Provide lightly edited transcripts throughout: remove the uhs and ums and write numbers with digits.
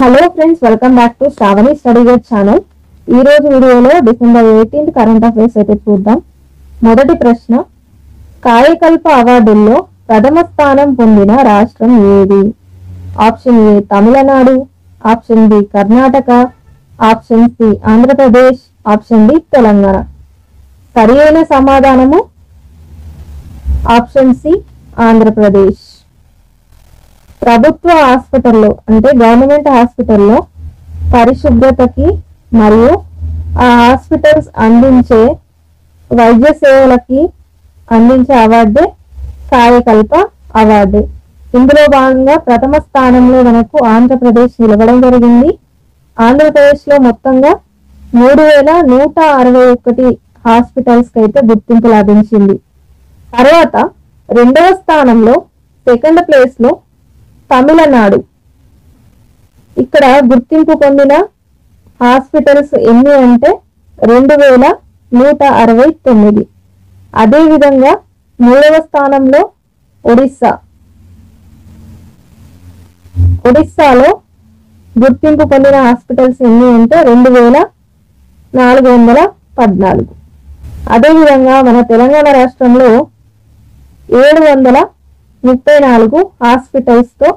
Hello friends, welcome back to Shravani study guide channel. ఈ రోజు వీడియోలో డిసెంబర్ 18 కరెంట్ అఫైర్స్ అయితే చూద్దాం. మొదటి ప్రశ్న, కాయకల్ప అవార్డుల్లో ప్రథమ స్థానం పొందిన రాష్ట్రం ఏది? Option A Tamil Nadu, option B Karnataka, option C Andhra Pradesh, option D Telangana. సరి అయిన సమాధానము ఆప్షన్ సి ఆంధ్రప్రదేశ్. ప్రభుత్వ హాస్పిటల్లో అంటే గవర్నమెంట్ హాస్పిటల్లో పరిశుభ్రతకి మరియు ఆ హాస్పిటల్స్ అందించే వైద్య సేవలకి అందించే అవార్డే కాయకల్ప అవార్డు. ఇందులో భాగంగా ప్రథమ స్థానంలో మనకు ఆంధ్రప్రదేశ్ నిలవడం జరిగింది. ఆంధ్రప్రదేశ్ లో మొత్తంగా 3161 హాస్పిటల్స్ కి అయితే గుర్తింపు లభించింది. తర్వాత రెండవ స్థానంలో సెకండ్ ప్లేస్ లో తమిళనాడు. ఇక్కడ గుర్తింపు పొందిన హాస్పిటల్స్ ఎన్ని అంటే 2169. అదేవిధంగా మూడవ స్థానంలో ఒడిస్సాలో గుర్తింపు పొందిన హాస్పిటల్స్ ఎన్ని అంటే 2414. అదేవిధంగా మన తెలంగాణ రాష్ట్రంలో 734 హాస్పిటల్స్ తో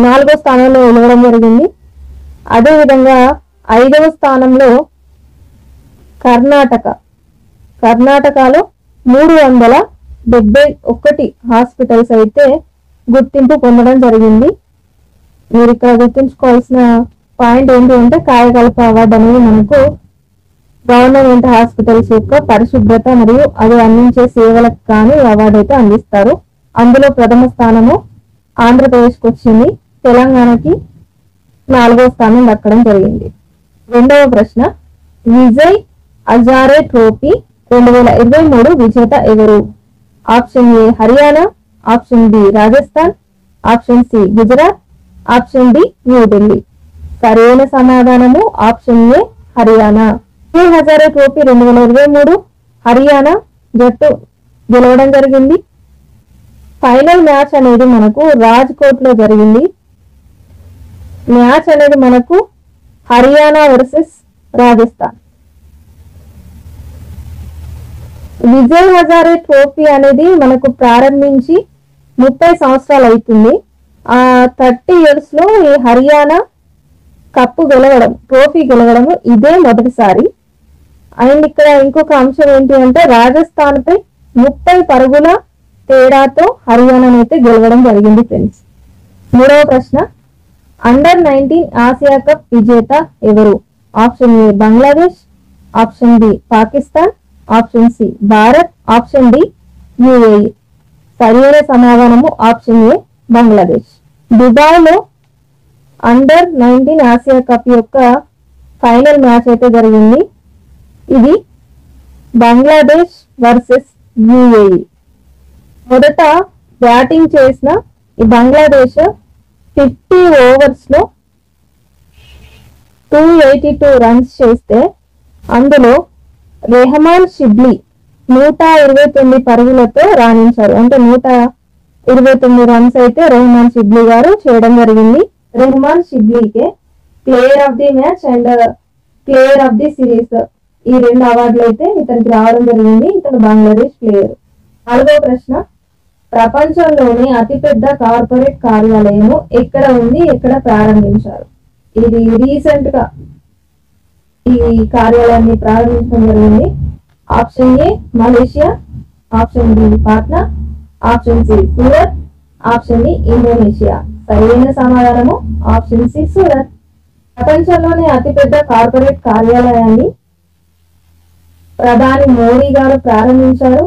4వ స్థానంలో నిలవడం జరిగింది. అదేవిధంగా 5వ స్థానంలో కర్ణాటకలో 371 హాస్పిటల్స్ అయితే గుర్తింపు పొందడం జరిగింది. మీరు ఇక్కడ గుర్తుంచుకోవాల్సిన పాయింట్ ఏంటి అంటే కాయకల్ప అవార్డు అనేది మనకు గవర్నమెంట్ హాస్పిటల్స్ యొక్క పరిశుభ్రత మరియు అది అందించే సేవలకు కానీ అవార్డు అయితే అందిస్తారు. అందులో ప్రథమ స్థానము ఆంధ్రప్రదేశ్కి వచ్చింది, తెలంగాణకి 4వ స్థానం దక్కడం జరిగింది. రెండవ ప్రశ్న, విజయ్ హజారే ట్రోఫీ 2023 విజేత ఎవరు? Option A Haryana, option B Rajasthan, option C Gujarat, option D New Delhi. సరైన సమాధానము option A Haryana. Vijay Hazare trophy 2023 Haryana జట్టు గెలవడం జరిగింది. ఫైనల్ మ్యాచ్ అనేది మనకు రాజ్కోట్ లో జరిగింది. మ్యాచ్ అనేది మనకు హర్యానా వర్సెస్ రాజస్థాన్. విజయ్ హజారే ట్రోఫీ అనేది మనకు ప్రారంభించి 30 సంవత్సరాలు అవుతుంది. ఆ 30 years లో ఈ హర్యానా ట్రోఫీ గెలవడం ఇదే మొదటిసారి. అండ్ ఇక్కడ ఇంకొక అంశం ఏంటి అంటే రాజస్థాన్ పై 30 పరుగుల తేడాతో హర్యానాను అయితే గెలవడం జరిగింది ఫ్రెండ్స్. మూడవ ప్రశ్న, అండర్-19 ఆసియా కప్ విజేత ఎవరు? Option A Bangladesh, option B Pakistan, option C Bharat, option D UAE. సరైన సమాధానము ఆప్షన్ ఏ బంగ్లాదేశ్. దుబాయ్ లో అండర్-19 ఆసియా కప్ యొక్క ఫైనల్ మ్యాచ్ అయితే జరిగింది. ఇది బంగ్లాదేశ్ వర్సెస్ యుఏఈ. మొదట బ్యాటింగ్ చేసిన ఈ బంగ్లాదేశ్ 50 overs లో 282 రన్స్ చేస్తే అందులో రెహమాన్ షిబ్లీ 129 పరుగులతో రాణించారు. అంటే 129 రన్స్ అయితే రెహమాన్ షిబ్లీ గారు చేయడం జరిగింది. రెహమాన్ షిబ్లీకే player of the match and player of the series ఈ 2 అవార్డులు అయితే ఇతనికి రావడం జరిగింది. ఇతను బంగ్లాదేశ్ ప్లేయర్. 4వ ప్రశ్న, ప్రపంచంలోని అతిపెద్ద కార్పొరేట్ కార్యాలయము ఎక్కడ ఉంది, ఎక్కడ ప్రారంభించారు? ఇది రీసెంట్ గా ఈ కార్యాలయాన్ని ప్రారంభించడం జరిగింది. Option A Malaysia, option B Patna, option C Surat, option D Indonesia. సరైన సమాధానము ఆప్షన్ సి సూరత్. ప్రపంచంలోనే అతిపెద్ద కార్పొరేట్ కార్యాలయాన్ని ప్రధాని మోడీ గారు ప్రారంభించారు.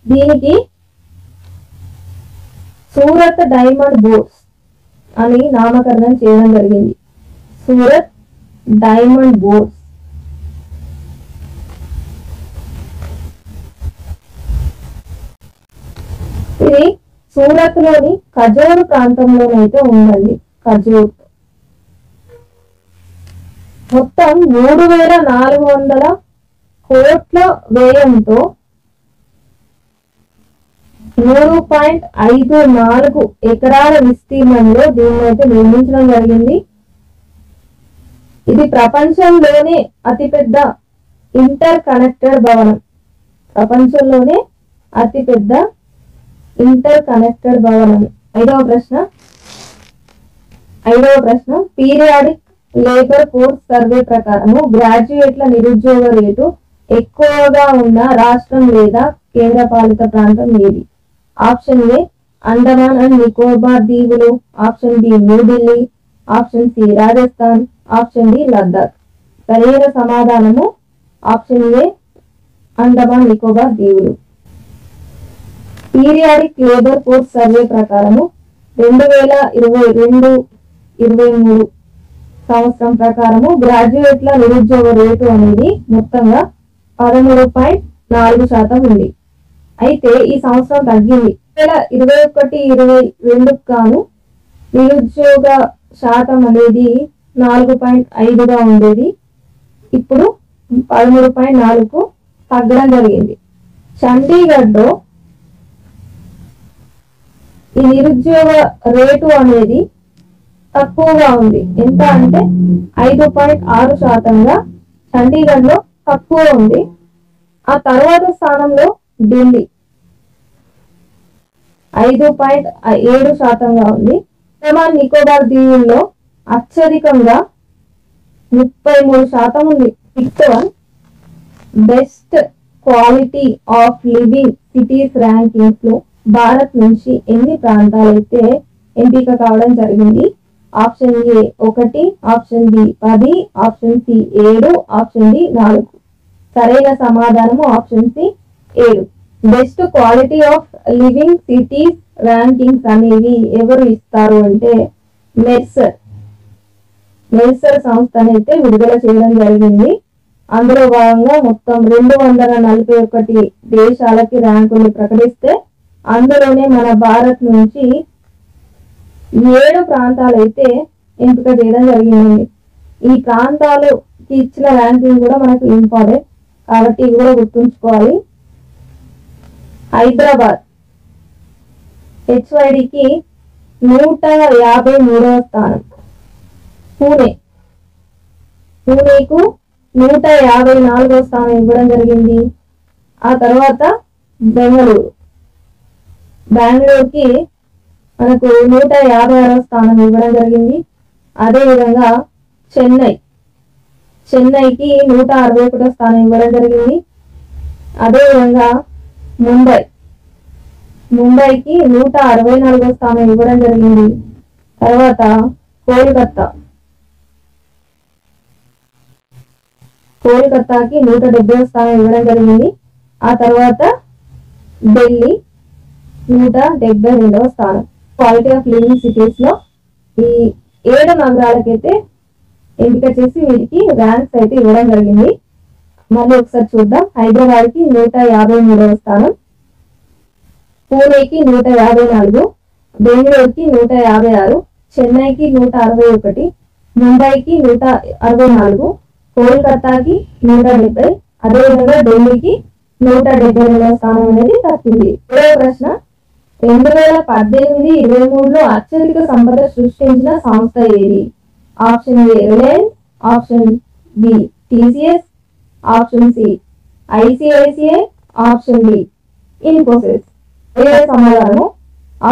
దీనికి సూరత్ డైమండ్ బోర్స్ అని నామకరణం చేయడం జరిగింది. Surat diamond bourse. ఇది సూరత్ లోని ఖజూర్ ప్రాంతంలోనైతే ఉందండి. ఖజూర్ మొత్తం 3400 కోట్ల వ్యయంతో 3.54 ఎకరాల విస్తీర్ణంలో దీన్ని అయితే నిర్మించడం జరిగింది. ఇది ప్రపంచంలోనే అతిపెద్ద ఇంటర్ కనెక్టెడ్ భవనం. ప్రపంచంలోనే అతిపెద్ద ఇంటర్ కనెక్టెడ్ భవనం. ఐదవ ప్రశ్న పీరియాడిక్ లేబర్ ఫోర్స్ సర్వే ప్రకారము గ్రాడ్యుయేట్ల నిరుద్యోగ రేటు ఎక్కువగా ఉన్న రాష్ట్రం లేదా కేంద్రపాలిత ప్రాంతం ఏది? Option a Andaman and Nicobar దీవులు, option b New Delhi, option c Rajasthan, option d Ladakh. సరైన సమాధానము ఆప్షన్ ఏ అండమాన్ నికోబార్ దీవులు. పీరియాడిక్ లేబర్ ఫోర్స్ సర్వే ప్రకారము 2022-23 సంవత్సరం ప్రకారము గ్రాడ్యుయేట్ల నిరుద్యోగ రేటు అనేది మొత్తంగా 13.4% ఉంది. అయితే ఈ సంవత్సరం తగ్గింది. 2021-22 గాను నిరుద్యోగ శాతం అనేది 4.5గా ఉండేది. ఇప్పుడు 13.4కు తగ్గడం జరిగింది. చండీగఢ్లో ఈ నిరుద్యోగ రేటు అనేది తక్కువగా ఉంది. ఎంత అంటే 5.6%గా చండీగఢ్లో తక్కువ ఉంది. ఆ తర్వాత స్థానంలో ఢిల్లీ 5.7%గా ఉంది. అండమాన్ నికోబార్ దీవుల్లో అత్యధికంగా 33% ఉంది. Sixth one, best quality of living cities rankings లో భారత్ నుంచి ఎన్ని ప్రాంతాలైతే ఎంపిక కావడం జరిగింది? Option A 1, option B 10, option C 7, option D 4. సరైన సమాధానము option C 7. Best quality of living cities rankings అనేవి ఎవరు ఇస్తారు అంటే మెర్సర్ సంస్థ అయితే విడుదల చేయడం జరిగింది. అందులో భాగంగా మొత్తం 241 దేశాలకి ర్యాంకులు ప్రకటిస్తే అందులోనే మన భారత్ నుంచి 7 ప్రాంతాలు అయితే ఎంపిక చేయడం జరిగింది. ఈ ప్రాంతాలకి ఇచ్చిన ర్యాంకింగ్ కూడా మనకు ఇంపార్టెంట్ కాబట్టి ఇవి కూడా గుర్తుంచుకోవాలి. హైదరాబాద్ హెచ్వైడికి 153వ స్థానం. పూణేకు 154వ స్థానం ఇవ్వడం జరిగింది. ఆ తర్వాత బెంగళూరుకి మనకు 156వ స్థానం ఇవ్వడం జరిగింది. అదేవిధంగా చెన్నైకి 161వ స్థానం ఇవ్వడం జరిగింది. అదేవిధంగా ముంబైకి 164వ స్థానం ఇవ్వడం జరిగింది. తర్వాత కోల్కతాకి 170వ స్థానం ఇవ్వడం జరిగింది. ఆ తర్వాత ఢిల్లీ 172వ స్థానం. క్వాలిటీ ఆఫ్ లివింగ్ సిటీస్ లో ఈ 7 నగరాలకైతే ఎంపిక చేసి వీటికి ర్యాంక్స్ అయితే ఇవ్వడం జరిగింది. మళ్ళీ ఒకసారి చూద్దాం. హైదరాబాద్ కి 153వ స్థానం, పూణేకి 154, బెంగళూరుకి 156, చెన్నైకి 161, ముంబైకి 164, కోల్కతాకి 170, అదేవిధంగా ఢిల్లీకి 172వ స్థానం అనేది తప్పింది. రెండవ ప్రశ్న 2018-23లో అత్యధిక సంపద సృష్టించిన సంస్థ ఏది? Option A Reliance, option B TCS, option C ICICI, option D Infosys. సమాధానం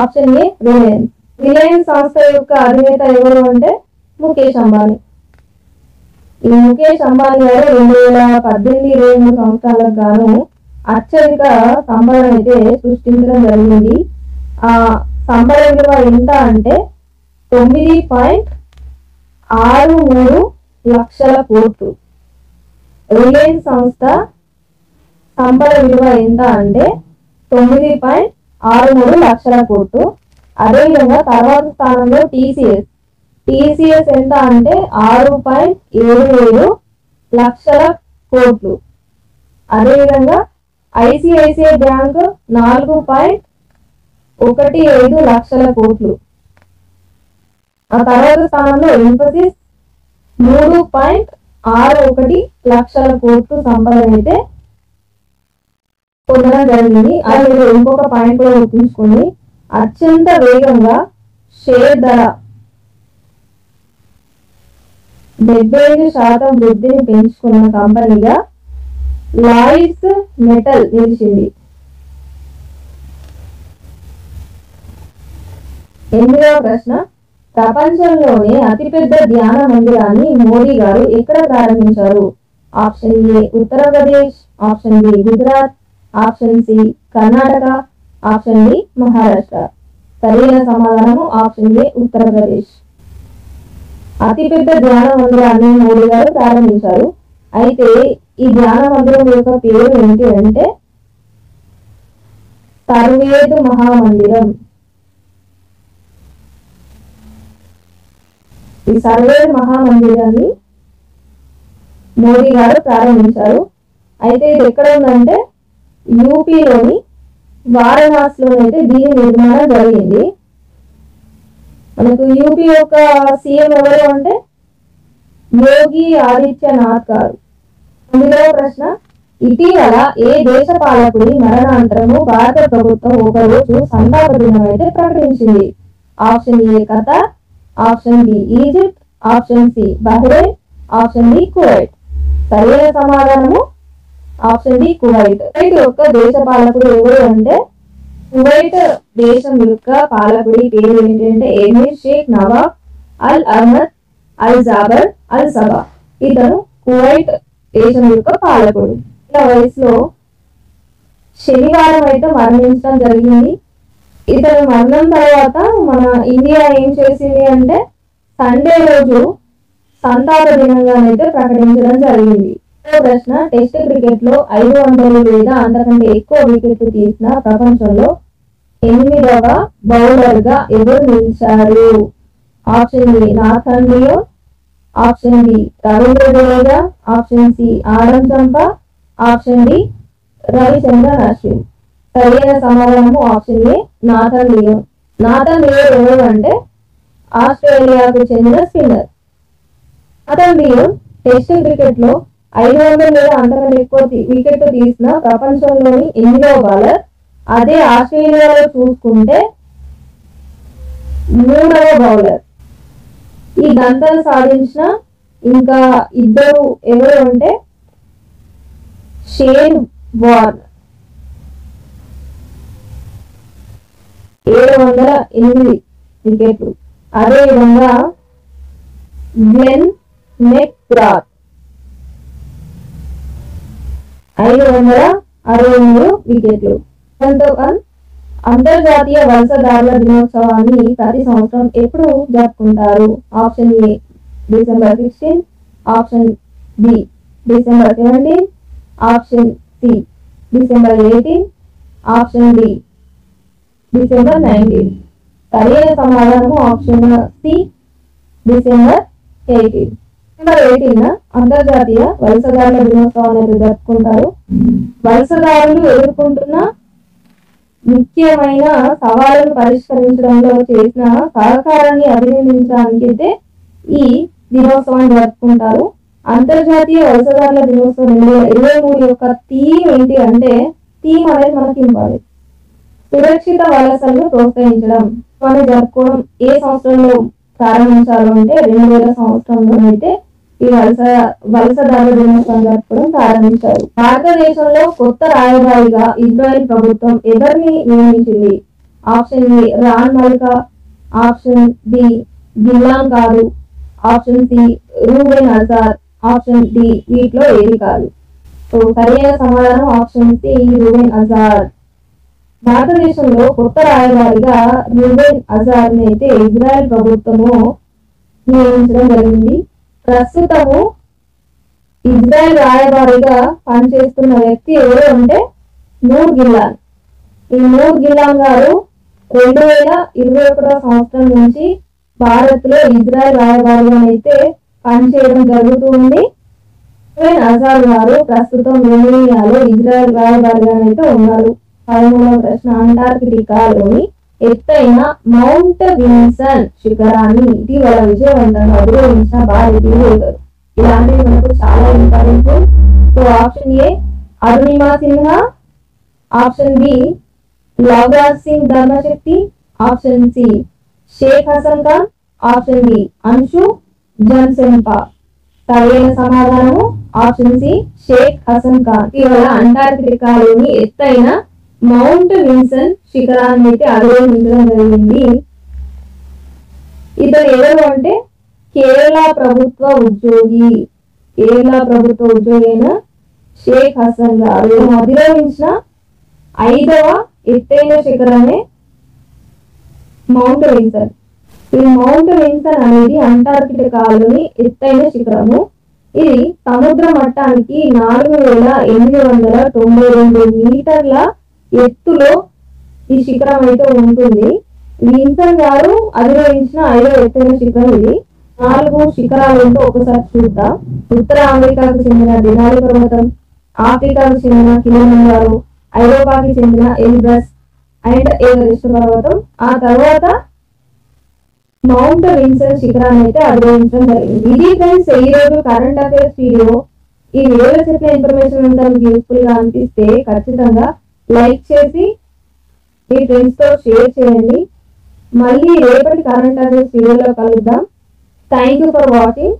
ఆప్షన్ ఏ రిలయన్స్. రిలయన్స్ సంస్థ యొక్క అధినేత ఎవరు అంటే ముఖేష్ అంబానీ. ఈ ముఖేష్ అంబానీ గారు 2018-23 సంవత్సరాలకు గాను అత్యధిక సంపద అయితే సృష్టించడం జరిగింది. ఆ సంపద విలువ ఎంత అంటే 9.63 లక్షల కోట్లు. రిలయన్స్ సంస్థ సంపద విలువ ఎంత అంటే 9.63 లక్షల కోట్లు. అదేవిధంగా తర్వాత స్థానంలో టీసీఎస్ ఎంత అంటే 6.77 లక్షల కోట్లు. అదేవిధంగా ఐసిఐసిఐ బ్యాంక్ 4.15 లక్షల కోట్లు. ఆ తర్వాత స్థానంలో ఇన్ఫోసిస్ 3.61 లక్షల కోట్లు సంపద అయితే పొందడం జరిగింది. అలాగే ఇంకొక పాయింట్ కూడా గుర్తుంచుకోండి, అత్యంత వేగంగా షేర్ ధర 75% వృద్ధిని పెంచుకున్న కంపెనీగా లాయిడ్స్ మెటల్ నిలిచింది. 8వ ప్రశ్న, ప్రపంచంలోనే అతిపెద్ద ధ్యాన మందిరాన్ని మోడీ గారు ఎక్కడ ప్రారంభించారు? Option A Uttar Pradesh, option B Gujarat, option C Karnataka, option D Maharashtra. సరైన సమాధానము ఆప్షన్ ఏ ఉత్తరప్రదేశ్. అతిపెద్ద ధ్యాన మందిరాన్ని మోడీ గారు ప్రారంభించారు. అయితే ఈ ధ్యాన మందిరం యొక్క పేరు ఏంటి అంటే సర్వేద్ మహామందిరం. ఈ సర్వేద్ మహామందిరాన్ని మోడీ గారు ప్రారంభించారు. అయితే ఇది ఎక్కడ ఉందంటే యూపీలోని వారణాసిలో అయితే దీని నిర్మాణం జరిగింది. మనకు యూపీ యొక్క సీఎం ఎవరు అంటే యోగి ఆదిత్యనాథ్ గారు. 9వ ప్రశ్న, ఇటీవల ఏ దేశ పాలకుడి మరణాంతరము భారత ప్రభుత్వం ఒకరోజు సంతాప దినం అయితే ప్రకటించింది? Option A Qatar, option B Egypt, option C Bahrain, option D Kuwait. సరైన సమాధానము ఆప్షన్ డి కువైట్. కువైట్ యొక్క దేశ పాలకుడు ఎవరు అంటే కువైట్ దేశం యొక్క పాలకుడి పేరు ఏంటంటే Emir Sheikh Nawaf al Ahmad al Jaber al Sabah. ఇతను కువైట్ దేశం యొక్క పాలకుడు. వయసులో శనివారం అయితే మరణించడం జరిగింది. ఇతను మరణం తర్వాత మన ఇండియా ఏం చేసింది అంటే సండే రోజు సంతాప దినంగానైతే ప్రకటించడం జరిగింది. ప్రశ్న, టెస్ట్ క్రికెట్ లో 500 లేదా అంతకంటే ఎక్కువ వికెట్లు తీసిన ప్రపంచంలో 8వ బౌలర్ గా ఎవరు నిలిచారు? Option A Nathan Lyon, option B Ravindra Jadeja, option C Adam Zampa, option D Ravichandran Ashwin. సరైన సమాధానము option A Nathan Lyon. Nathan Lyon ఎవరు అంటే ఆస్ట్రేలియాకు చెందిన spinner. Nathan Lyon test cricket లో 500 లేదా అంతకంటే ఎక్కువ వికెట్ తీసిన ప్రపంచంలోని 8వ బౌలర్. అదే ఆస్ట్రేలియాలో చూసుకుంటే 3వ బౌలర్. ఈ ఘనతను సాధించిన ఇంకా ఇద్దరు ఎవరు అంటే షేన్ వార్న్ 708 వికెట్లు. అదేవిధంగా గ్లెన్ మెక్గ్రాత్ 563 వికెట్లు. అంతర్జాతీయ వలసదారుల దినోత్సవాన్ని ప్రతి సంవత్సరం ఎప్పుడు జరుపుకుంటారు? Option A December 16, option B December 17, option C December 18, option D December 19. సరైన సమాధానము ఆప్షన్ సి డిసెంబర్ 18. డిసెంబర్ 18 అంతర్జాతీయ వలసదారుల దినోత్సవాన్ని జరుపుకుంటారు. వలసదారులు ఎదుర్కొంటున్న ముఖ్యమైన సవాళ్లను పరిష్కరించడంలో చేసిన సహకారాన్ని అభినందించడానికి అయితే ఈ దినోత్సవాన్ని జరుపుకుంటారు. అంతర్జాతీయ వలసదారుల దినోత్సవం 2023 యొక్క థీమ్ ఏంటి అంటే థీమ్ అనేది మనకి ఇంపార్టెంట్. సురక్షిత వలసలను ప్రోత్సహించడం. మనం జరుపుకోవడం ఏ సంవత్సరంలో ప్రారంభించారు అంటే 2000 సంవత్సరంలో అయితే ఈ వలసదారుల దినోత్సవం జరుపుకోవడం ప్రారంభించారు. భారతదేశంలో కొత్త రాయబారిగా ఇజ్రాయెల్ ప్రభుత్వం ఎవరిని నియమించింది? Option a Ron Malka, option b Gilon కాదు, option c Reuven Azar, option d వీటిలో ఏది కాదు. సో సరైన సమాధానం ఆప్షన్ సి రూబెన్ అజార్. భారతదేశంలో కొత్త రాయబారిగా రూబెన్ అజార్ ని అయితే ఇజ్రాయెల్ ప్రభుత్వము నియమించడం జరిగింది. ప్రస్తుతము ఇజ్రాయెల్ రాయబారిగా పనిచేస్తున్న వ్యక్తి ఎవరు అంటే నూర్ గిలాన్. ఈ నూర్ గిలాన్ గారు 2021 సంవత్సరం నుంచి భారత్ లో ఇజ్రాయెల్ రాయబారిగా అయితే పనిచేయడం జరుగుతుంది. రూబెన్ అజార్ గారు ప్రస్తుతం రొమేనియాలో ఇజ్రాయెల్ రాయబారిగా అయితే ఉన్నారు. 13వ ప్రశ్న, అంటార్కిటికాలోని ఎత్తైన మౌంట్ విన్సన్ శిఖరాన్ని ఇటీవల విజయవంతంగా అధిరోహించిన భారతీయులు ఎవరు? ఇలాంటివి మనకు చాలా important. So option a Arunima Sinha, option b Lovraj Singh Dharmshaktu, option c Sheikh Hasan Khan, option d Anshu Jamsenpa. సరైన సమాధానము ఆప్షన్ సి షేక్ హసన్ ఖాన్. ఇవాళ అంటార్కిటికాలోని ఎత్తైన మౌంట్ విన్సన్ శిఖరాన్ని అయితే అధిరోహించడం జరిగింది. ఇతను ఎవరు అంటే కేరళ ప్రభుత్వ ఉద్యోగి అయిన షేక్ హసన్ గారు అధిరోహించిన 5వ ఎత్తైన శిఖరమే మౌంట్ విన్సన్. ఈ మౌంట్ విన్సన్ అనేది అంటార్కిటికాలోని ఎత్తైన శిఖరము. ఇది సముద్ర మట్టానికి 4892 మీటర్ల ఎత్తులో ఈ శిఖరం అయితే ఉంటుంది. విన్సన్ గారు అధిరోహించిన 5వ ఎత్తైన శిఖరం ఇది. 4 శిఖరాలు ఉంటూ ఒకసారి చూద్దాం. ఉత్తర అమెరికాకు చెందిన డెనాలి పర్వతం, ఆఫ్రికాకు చెందిన కిలిమంజారో, ఐరోపాకి చెందిన ఎల్బ్రస్ అండ్ ఎవరెస్ట్ పర్వతం. ఆ తర్వాత మౌంట్ విన్సన్ శిఖరాన్ని అయితే అధిరోహించడం జరిగింది. ఇది ఫ్రెండ్స్ ఈ రోజు కరెంట్ అఫైర్స్ వీడియో. ఈ వీడియోలో చెప్పిన ఇన్ఫర్మేషన్ అంతా మీకు యూస్ఫుల్ గా అనిపిస్తే ఖచ్చితంగా లైక్ చేసి మీ ఫ్రెండ్స్ తో షేర్ చేయండి. మళ్ళీ రేపటి కరెంట్ అఫైర్స్ వీడియోలో కలుద్దాం. Thank you for watching.